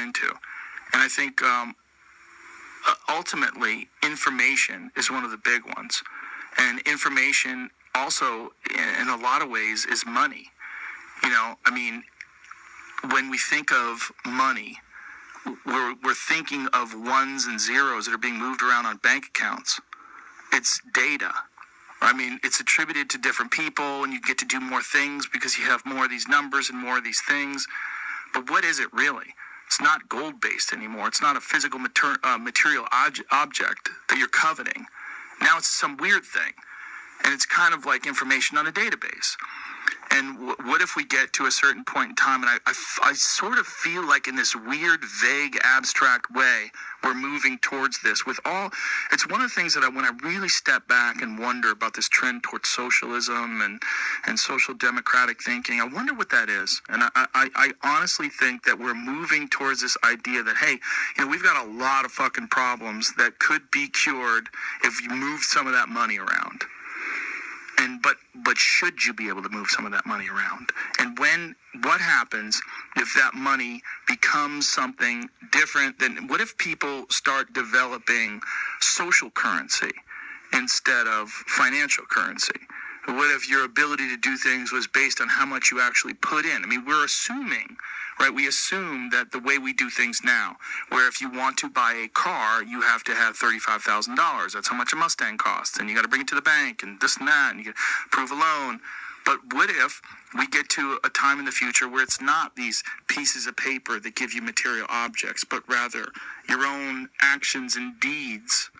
into. And I think ultimately information is one of the big ones. And information also, in a lot of ways, is money. I mean, when we think of money, we're thinking of ones and zeros that are being moved around on bank accounts. It's data. I mean, it's attributed to different people, and you get to do more things because you have more of these numbers and more of these things. But what is it really? It's not gold-based anymore. It's not a physical material object that you're coveting. Now it's some weird thing. And it's kind of like information on a database. And what if we get to a certain point in time, and I sort of feel like in this weird, vague, abstract way, we're moving towards this. It's one of the things that when I really step back and wonder about this trend towards socialism and social democratic thinking, I wonder what that is. And I honestly think that we're moving towards this idea that, hey, we've got a lot of fucking problems that could be cured if you move some of that money around. But should you be able to move some of that money around? And what happens if that money becomes something different than, what if people start developing social currency instead of financial currency? What if your ability to do things was based on how much you actually put in? I mean, we're assuming, right? We assume that the way we do things now, where if you want to buy a car, you have to have $35,000. That's how much a Mustang costs. And you got to bring it to the bank and this and that, and you can approve a loan. But what if we get to a time in the future where it's not these pieces of paper that give you material objects, but rather your own actions and deeds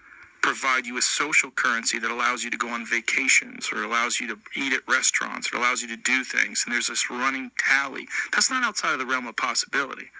provide you a social currency that allows you to go on vacations, or allows you to eat at restaurants, or allows you to do things, and there's this running tally. That's not outside of the realm of possibility.